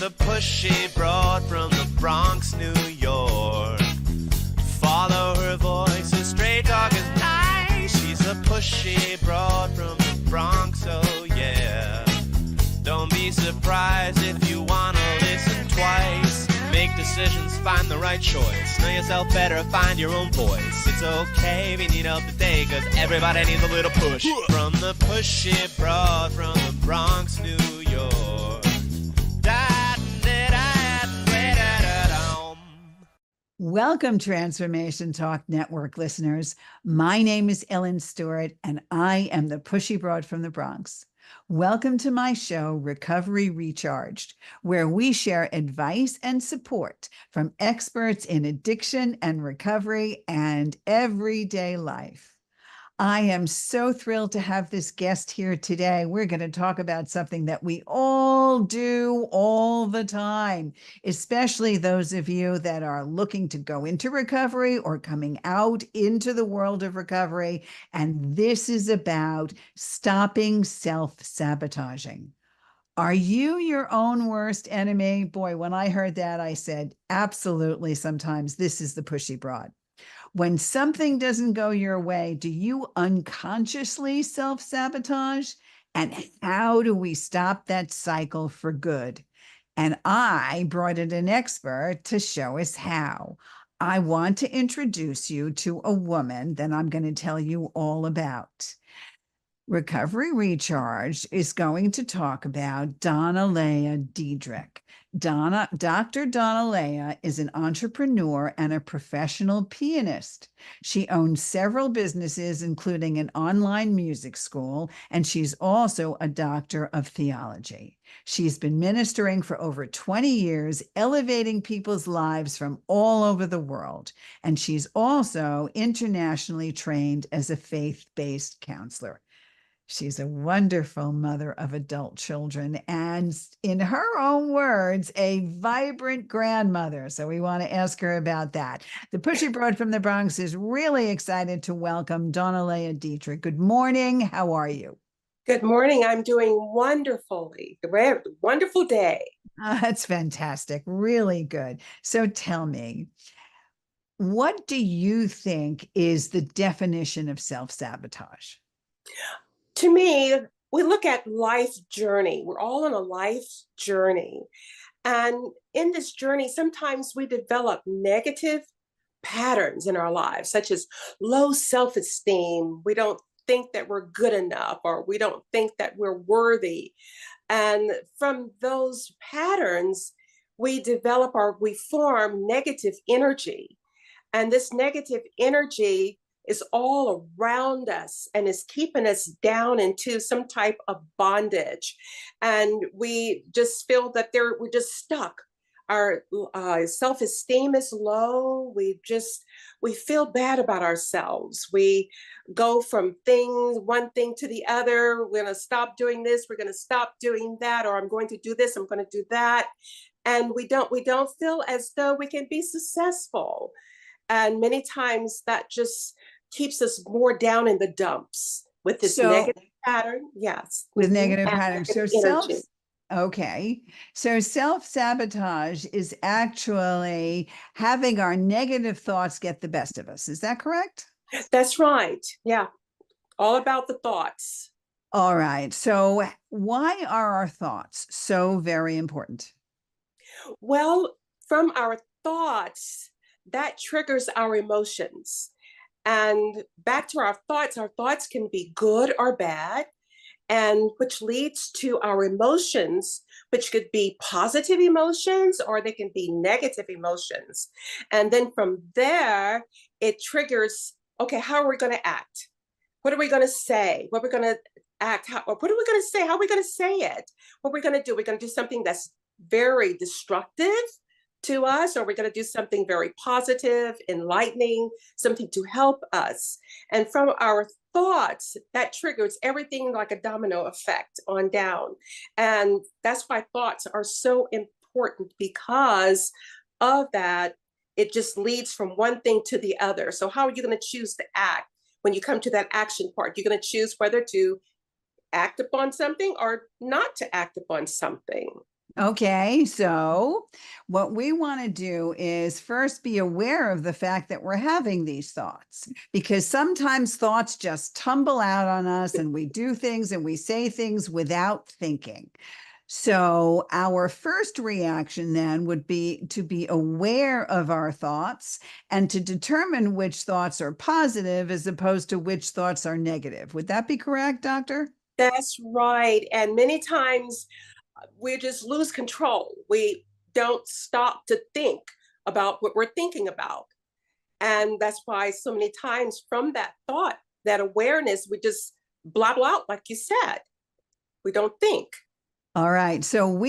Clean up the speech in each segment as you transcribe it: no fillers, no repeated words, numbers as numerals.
the pushy broad from the Bronx, New York. Follow her voice, a stray dog is nice. She's a pushy broad from the Bronx, oh yeah. Don't be surprised if you wanna listen twice. Make decisions, find the right choice. Know yourself better, find your own voice. It's okay if you need help today, cause everybody needs a little push. From the pushy broad from the Bronx, New York. Welcome, Transformation Talk Network listeners. My name is Ellen Stewart, and I am the pushy broad from the Bronx. Welcome to my show, Recovery Recharged, where we share advice and support from experts in addiction and recovery and everyday life. I am so thrilled to have this guest here today. We're going to talk about something that we all do all the time, especially those of you that are looking to go into recovery or coming out into the world of recovery. And this is about stopping self-sabotaging. Are you your own worst enemy? Boy, when I heard that, I said, absolutely. Sometimes this is the pushy broad. When something doesn't go your way, do you unconsciously self-sabotage? And how do we stop that cycle for good? And I brought in an expert to show us how. I want to introduce you to a woman that I'm going to tell you all about. Recovery Recharged is going to talk about Donaleah Dedrick. Dr. Donaleah is an entrepreneur and a professional pianist. She owns several businesses, including an online music school, and she's also a doctor of theology. She's been ministering for over 20 years, elevating people's lives from all over the world. And she's also internationally trained as a faith-based counselor. She's a wonderful mother of adult children and, in her own words, a vibrant grandmother. So we want to ask her about that. The pushy broad from the Bronx is really excited to welcome Donaleah Dedrick. Good morning. How are you? Good morning. I'm doing wonderfully. Wonderful day. That's fantastic. Really good. So tell me, what do you think is the definition of self-sabotage? To me, we look at life journey. We're all on a life journey. And in this journey, sometimes we develop negative patterns in our lives, such as low self-esteem. We don't think that we're good enough, or we don't think that we're worthy. And from those patterns, we form negative energy. And this negative energy is all around us and is keeping us down into some type of bondage. And we just feel that we're just stuck. Our self-esteem is low. We feel bad about ourselves. We go from one thing to the other. We're going to stop doing this. We're going to stop doing that, or I'm going to do this. I'm going to do that. And we don't feel as though we can be successful. And many times that just keeps us more down in the dumps with this negative pattern. Yes. With negative patterns. So self-sabotage is actually having our negative thoughts get the best of us. Is that correct? That's right. Yeah. All about the thoughts. All right. So why are our thoughts so very important? Well, from our thoughts, that triggers our emotions. And back to our thoughts can be good or bad, and which leads to our emotions, which could be positive emotions or they can be negative emotions. And then from there, it triggers, okay, how are we going to act? What are we going to say? What are we going to act? What are we going to say? How are we going to say it? What are we going to do? We're going to do something that's very destructive to us, or we're going to do something very positive, enlightening, something to help us. And from our thoughts, that triggers everything like a domino effect on down. And that's why thoughts are so important, because of that, it just leads from one thing to the other. So how are you going to choose to act when you come to that action part? You're going to choose whether to act upon something or not to act upon something. Okay, so what we want to do is first be aware of the fact that we're having these thoughts, because sometimes thoughts just tumble out on us and we do things and we say things without thinking. So our first reaction then would be to be aware of our thoughts and to determine which thoughts are positive as opposed to which thoughts are negative. Would that be correct, Doctor? That's right. And many times we just lose control. We don't stop to think about what we're thinking about. And that's why so many times from that thought, that awareness, we just blah, blah, like you said. We don't think. All right. So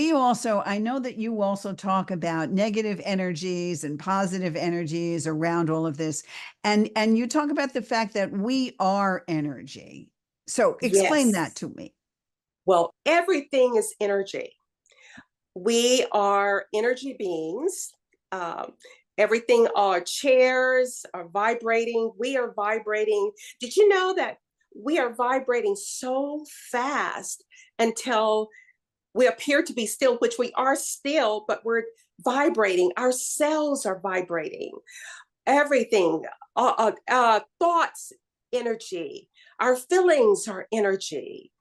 I know that you also talk about negative energies and positive energies around all of this. And you talk about the fact that we are energy. So explain that Yes. to me. Well, everything is energy. We are energy beings. Um, Everything, our chairs are vibrating. We are vibrating. Did you know that we are vibrating so fast until we appear to be still, which we are still, but we're vibrating. Our cells are vibrating. Everything, thoughts, energy. Our feelings are energy.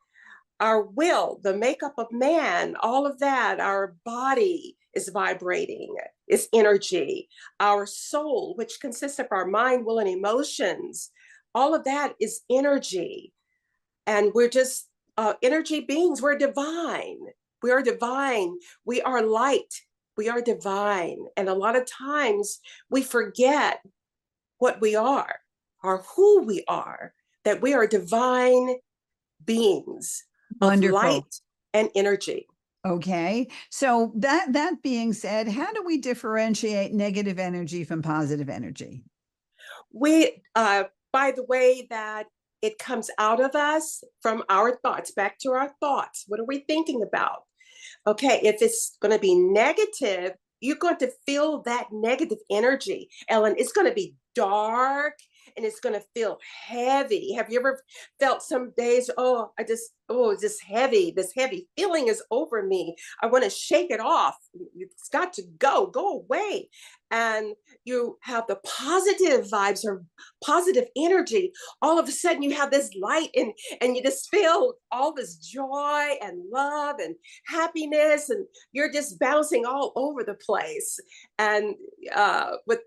Our will, the makeup of man, all of that, our body is vibrating, is energy. Our soul, which consists of our mind, will, and emotions, all of that is energy. And we're just energy beings. We're divine. We are divine. We are light. We are divine. And a lot of times we forget what we are or who we are, that we are divine beings of Wonderful. light and energy. Okay. So that being said, how do we differentiate negative energy from positive energy? We, by the way that it comes out of us from our thoughts, back to our thoughts. What are we thinking about? Okay, if it's going to be negative, you're going to feel that negative energy, Ellen. It's going to be dark and it's going to feel heavy. Have you ever felt some days, just heavy, this heavy feeling is over me. I want to shake it off. It's got to go away. And you have the positive vibes or positive energy. All of a sudden you have this light and you just feel all this joy and love and happiness, and you're just bouncing all over the place. And with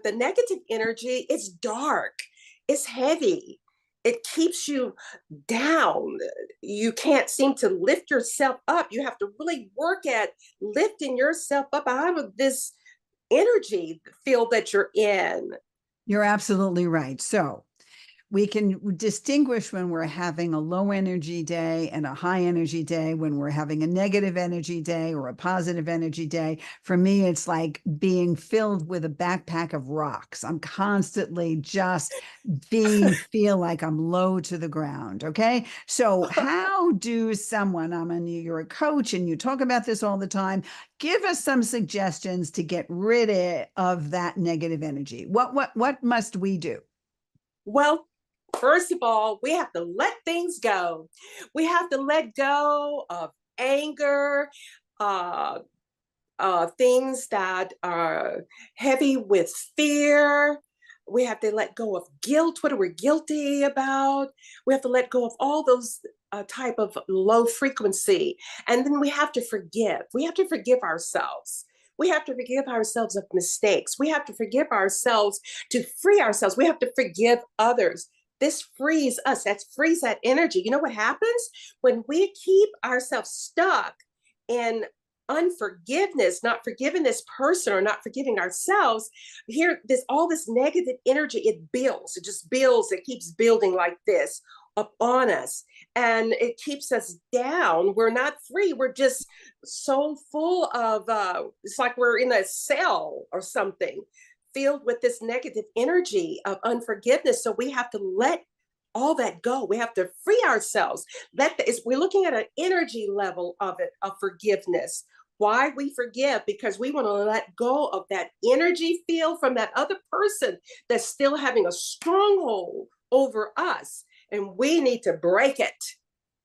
the negative energy, it's dark, it's heavy, it keeps you down. You can't seem to lift yourself up. You have to really work at lifting yourself up out of this energy field that you're in. You're absolutely right. So we can distinguish when we're having a low energy day and a high energy day, when we're having a negative energy day or a positive energy day. For me, it's like being filled with a backpack of rocks. I'm constantly just feel like I'm low to the ground. Okay. So how do you're a coach and you talk about this all the time. Give us some suggestions to get rid of that negative energy. What must we do? Well, first of all, we have to let things go. We have to let go of anger, uh, things that are heavy with fear. We have to let go of guilt. What are we guilty about? We have to let go of all those type of low frequency. And then we have to forgive. We have to forgive ourselves. We have to forgive ourselves of mistakes. We have to forgive ourselves to free ourselves. We have to forgive others. This frees us. That frees that energy. You know what happens when we keep ourselves stuck in unforgiveness, not forgiving this person or not forgiving ourselves? Here, all this negative energy, it builds. It just builds. It keeps building like this up on us, and it keeps us down. We're not free. We're just so full of it's like we're in a cell or something filled with this negative energy of unforgiveness. So we have to let all that go. We have to free ourselves. We're looking at an energy level of it, of forgiveness. Why we forgive? Because we want to let go of that energy field from that other person that's still having a stronghold over us. And we need to break it.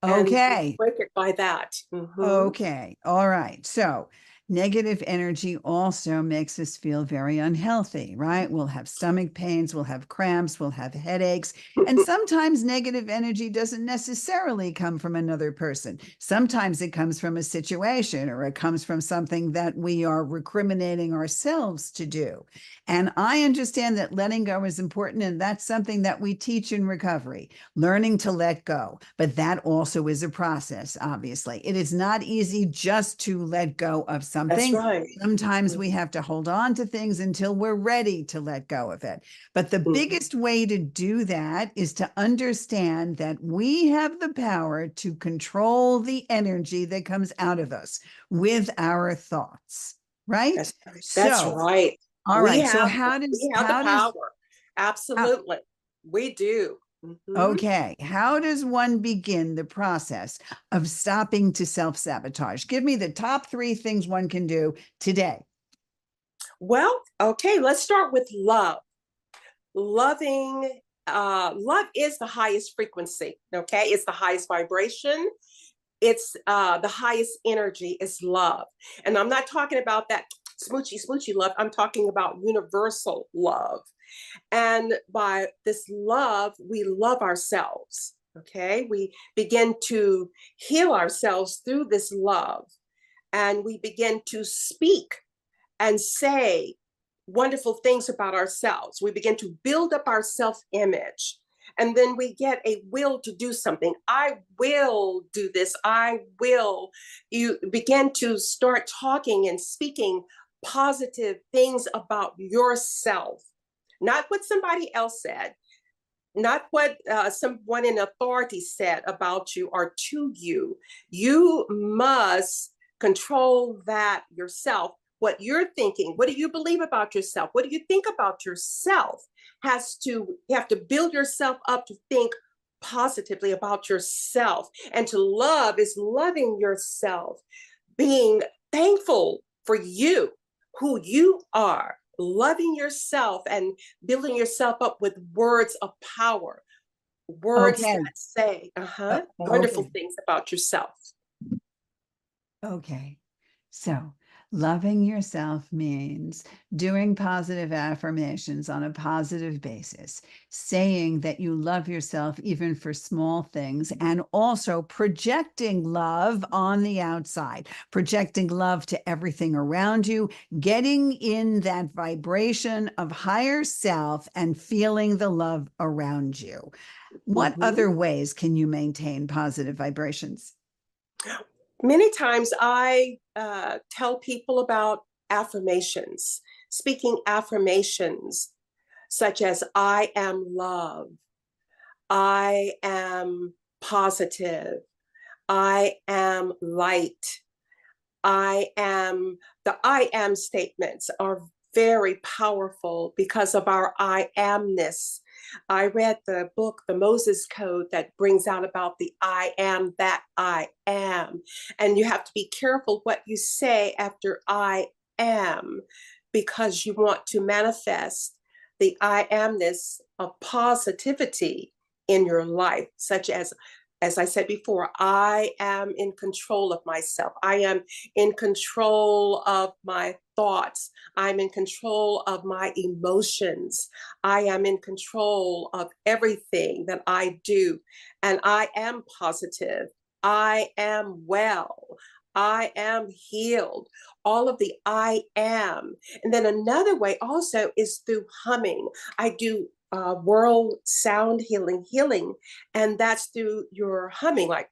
And we Okay. break it by that. Mhm. Okay. All right. So negative energy also makes us feel very unhealthy, right? We'll have stomach pains, we'll have cramps, we'll have headaches. And sometimes negative energy doesn't necessarily come from another person. Sometimes it comes from a situation or it comes from something that we are recriminating ourselves to do. And I understand that letting go is important. And that's something that we teach in recovery, learning to let go. But that also is a process, obviously. It is not easy just to let go of That's something. right. Sometimes we have to hold on to things until we're ready to let go of it. But the Mhm. biggest way to do that is to understand that we have the power to control the energy that comes out of us with our thoughts, right? That's right. That's So, right. all We right. So have we have the power. how, Absolutely. We do. Mhm. okay, how does one begin the process of stopping to self-sabotage? Give me the top 3 things one can do today. Well, okay, let's start with love. Loving, love is the highest frequency, okay? It's the highest vibration. It's the highest energy is love. And I'm not talking about that smoochy love. I'm talking about universal love. And by this love, we love ourselves. Okay. We begin to heal ourselves through this love. And we begin to speak and say wonderful things about ourselves. We begin to build up our self image. And then we get a will to do something. I will do this. I will. You begin to start talking and speaking positive things about yourself, not what somebody else said, not what someone in authority said about you or to you. You must control that yourself. What you're thinking, what do you believe about yourself? What do you think about yourself? You have to build yourself up to think positively about yourself. And to love is loving yourself, being thankful for you, who you are, loving yourself and building yourself up with words of power, words Okay. that say wonderful Okay. things about yourself. Okay. So, loving yourself means doing positive affirmations on a positive basis, saying that you love yourself even for small things, and also projecting love on the outside, projecting love to everything around you, getting in that vibration of higher self and feeling the love around you. What Mhm. other ways can you maintain positive vibrations? Many times I tell people about affirmations, speaking affirmations such as I am love, I am positive, I am light, the I am statements are very powerful because of our I amness. I read the book, The Moses Code, that brings out about the I am that I am. And you have to be careful what you say after I am, because you want to manifest the I amness of positivity in your life, such as I said before, I am in control of myself. I am in control of my thoughts. I'm in control of my emotions. I am in control of everything that I do. And I am positive. I am well. I am healed. All of the I am. And then another way also is through humming. I do world sound healing, and that's through your humming, like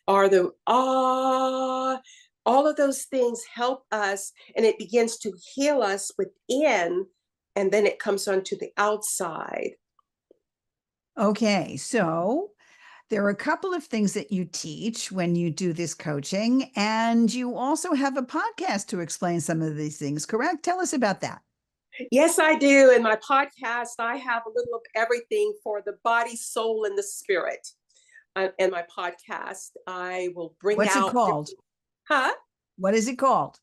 or the ah. All of those things help us, and it begins to heal us within, and then it comes onto the outside. Okay, so there are a couple of things that you teach when you do this coaching, and you also have a podcast to explain some of these things, correct? Tell us about that. Yes, I do. In my podcast, I have a little of everything for the body, soul, and the spirit. In my podcast, I will bring What's it out, called? huh? What is it called?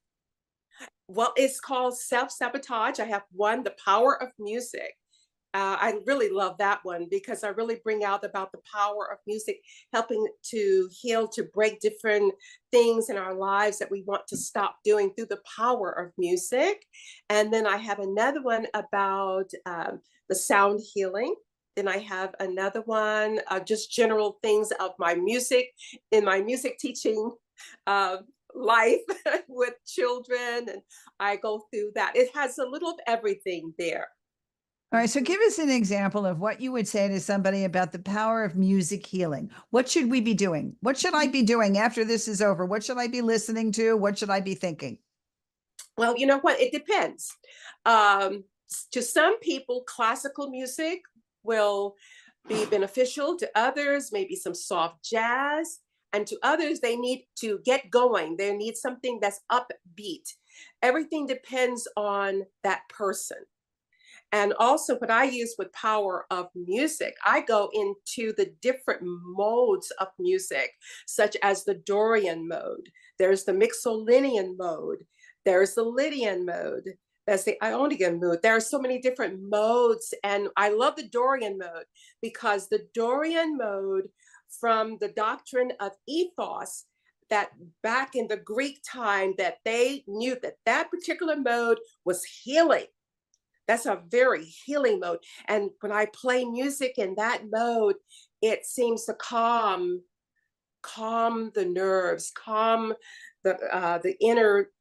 Well, it's called Self-Sabotage. I have one, The Power of Music. I really love that one because I really bring out about the power of music, helping to heal, to break different things in our lives that we want to stop doing through the power of music. And then I have another one about the sound healing. Then I have another one, just general things of my music, in my music teaching uh, life with children. And I go through that. It has a little of everything there. All right, so give us an example of what you would say to somebody about the power of music healing. What should we be doing? What should I be doing after this is over? What should I be listening to? What should I be thinking? Well, you know what? It depends. Um, to some people, classical music will be beneficial. To others, maybe some soft jazz. And to others, they need to get going. They need something that's upbeat. Everything depends on that person. And also, what I use with power of music, I go into the different modes of music, such as the Dorian mode. There's the Mixolydian mode. There's the Lydian mode. That's the Ionian mode. There are so many different modes. And I love the Dorian mode because the Dorian mode, from the doctrine of ethos, that back in the Greek time, that they knew that that particular mode was healing. That's a very healing mode. And when I play music in that mode, it seems to calm the nerves, calm the inner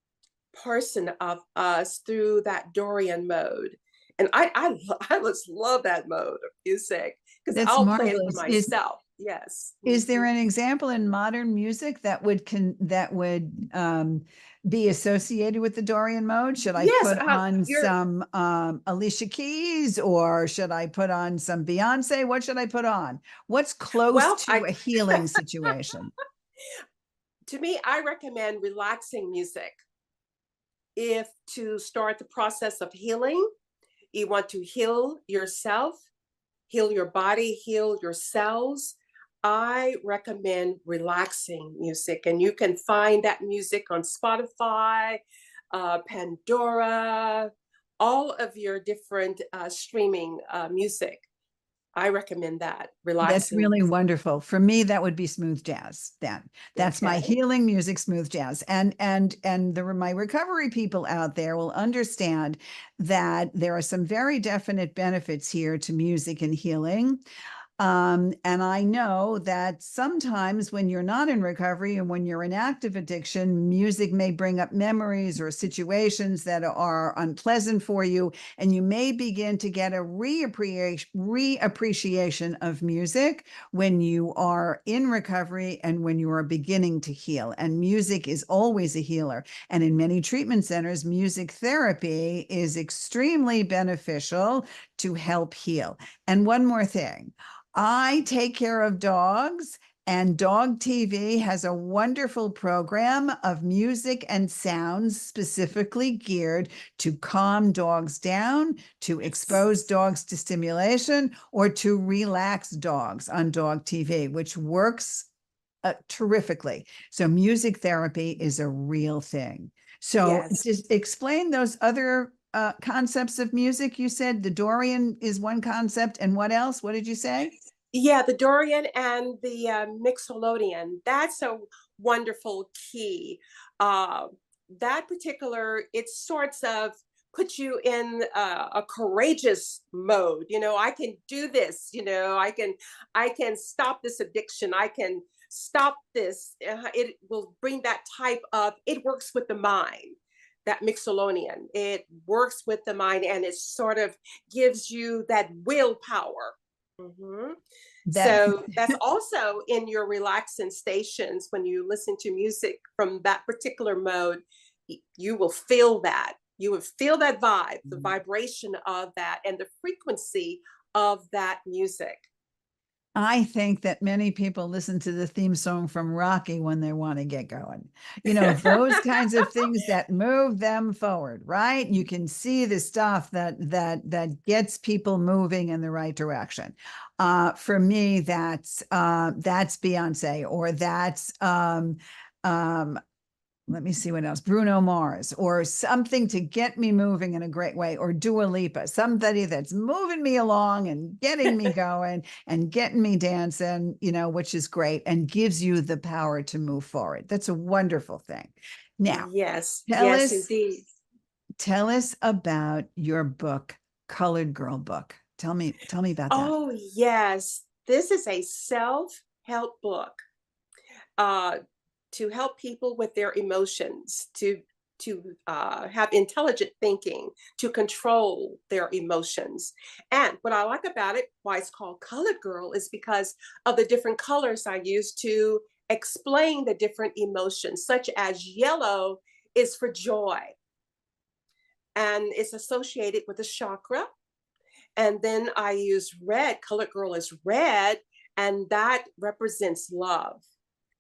person of us through that Dorian mode. And I just love that mode of music because That's I'll play it for marvelous. myself. Yes. Is there an example in modern music that would be associated with the Dorian mode? Should I Yes, put on you're some Alicia Keys, or should I put on some Beyonce? What should I put on? What's close well. to a healing situation? To me, I recommend relaxing music. If to start the process of healing, you want to heal yourself, heal your body, heal your cells, I recommend relaxing music. And you can find that music on Spotify, Pandora, all of your different streaming music. I recommend that, That's relaxing really music. wonderful. For me, that would be smooth jazz. That's my Okay. healing music, smooth jazz. And my recovery people out there will understand that there are some very definite benefits here to music and healing. And I know that sometimes when you're not in recovery and when you're in active addiction, music may bring up memories or situations that are unpleasant for you. And you may begin to get a reappreciation of music when you are in recovery and when you are beginning to heal. And music is always a healer. And in many treatment centers, music therapy is extremely beneficial to help heal. And one more thing. I take care of dogs, and Dog TV has a wonderful program of music and sounds specifically geared to calm dogs down, to expose dogs to stimulation, or to relax dogs on Dog TV, which works terrifically. So music therapy is a real thing. So Yes. just explain those other concepts of music. You said the Dorian is one concept, and what else? What did you say? Yeah, the Dorian and the Mixolydian. That's a wonderful key. Uh, that particular, it sorts of puts you in a courageous mode. You know, I can do this. You know, I can stop this addiction. I can stop this. It will bring that type of. It works with the mind. That Mixolydian. It works with the mind, and it sort of gives you that willpower. Mm-hmm. That So that's also in your relaxing stations when you listen to music from that particular mode. You will feel that. You will feel that vibe, the vibration of that, and the frequency of that music. I think that many people listen to the theme song from Rocky when they want to get going. You know, those kinds of things that move them forward, right? You can see the stuff that gets people moving in the right direction. For me, that's Beyonce, or that's let me see what else. Bruno Mars, or something to get me moving in a great way, or Dua Lipa, somebody that's moving me along and getting me going and getting me dancing, which is great and gives you the power to move forward. That's a wonderful thing. Now, Yes, yes, indeed. Tell us about your book, Colored Girl Book. Tell me about that. Oh, yes. This is a self-help book to help people with their emotions, to have intelligent thinking, to control their emotions. And what I like about it, why it's called Colored Girl, is because of the different colors I use to explain the different emotions, such as yellow is for joy, and it's associated with the chakra. And then I use red, Colored Girl is red, and that represents love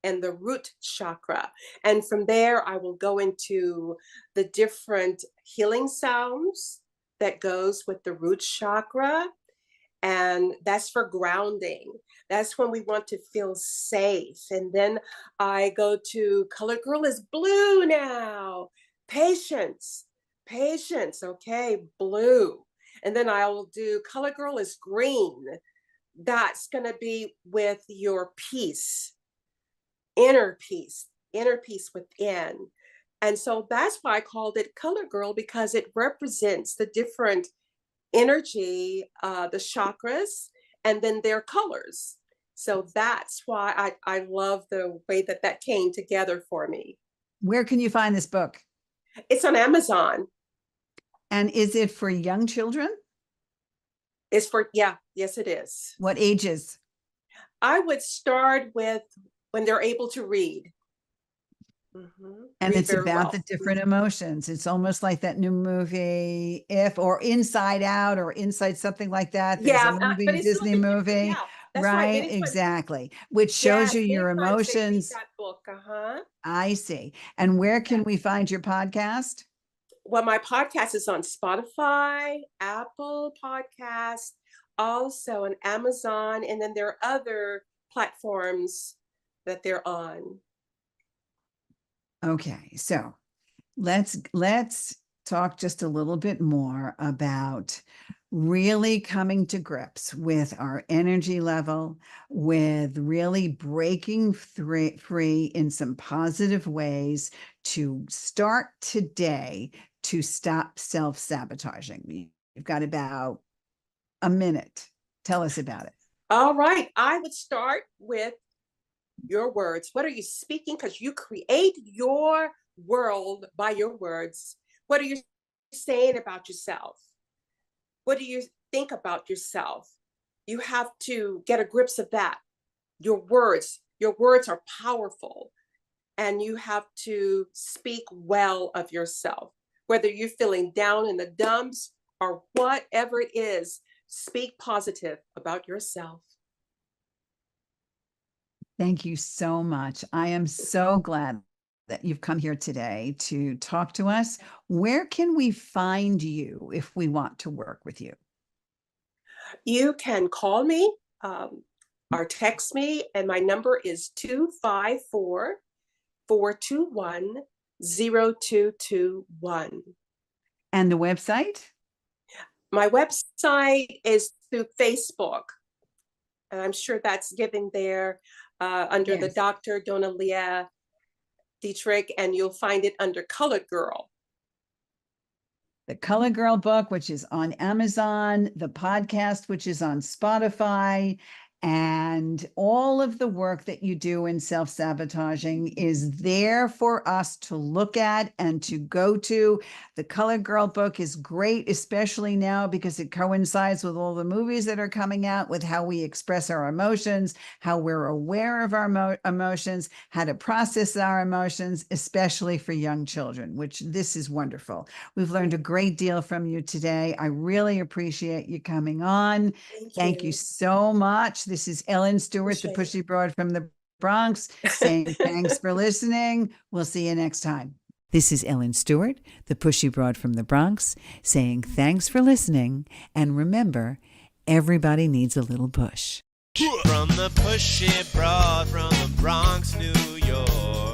and the root chakra. And from there, I will go into the different healing sounds that goes with the root chakra. And that's for grounding. That's when we want to feel safe. And then I go to Colored Girl is blue now. Patience, okay, blue. And then I'll do Colored Girl is green. That's going to be with your peace, inner peace within. And so that's why I called it Colored Girl, because it represents the different energy, the chakras, and then their colors. So that's why I love the way that came together for me. Where can you find this book? It's on Amazon. And is it for young children? It's for, yes, it is. What ages? I would start with when they're able to read. Mm-hmm. And it's about the different emotions. It's almost like that new movie, or Inside Out, or Inside something like that. There's a movie, a Disney movie. Yeah, right, exactly. Which shows you your emotions. That book. I see. And where can we find your podcast? Well, my podcast is on Spotify, Apple Podcasts, also on Amazon, and then there are other platforms that they're on. Okay, so let's talk just a little bit more about really coming to grips with our energy level, with really breaking free in some positive ways to start today to stop self-sabotaging. You've got about a minute. Tell us about it. All right. I would start with your words. What are you speaking? Because you create your world by your words. What are you saying about yourself? What do you think about yourself? You have to get a grip of that. Your words are powerful, and you have to speak well of yourself. Whether you're feeling down in the dumps or whatever it is, speak positive about yourself. Thank you so much. I am so glad that you've come here today to talk to us. Where can we find you if we want to work with you? You can call me or text me, and my number is 254-421-0221. And the website? My website is through Facebook, and I'm sure that's given there under the Dr. Donaleah Dedrick, and you'll find it under Colored Girl. The Colored Girl book, which is on Amazon, the podcast, which is on Spotify, and all of the work that you do in self-sabotaging is there for us to look at and to go to. The Colored Girl book is great, especially now because it coincides with all the movies that are coming out, with how we express our emotions, how we're aware of our emotions, how to process our emotions, especially for young children, which this is wonderful. We've learned a great deal from you today. I really appreciate you coming on. Thank you so much. This is Ellen Stewart, the Pushy Broad from the Bronx, saying thanks for listening. We'll see you next time. This is Ellen Stewart, the Pushy Broad from the Bronx, saying thanks for listening. And remember, everybody needs a little push. From the Pushy Broad from the Bronx, New York.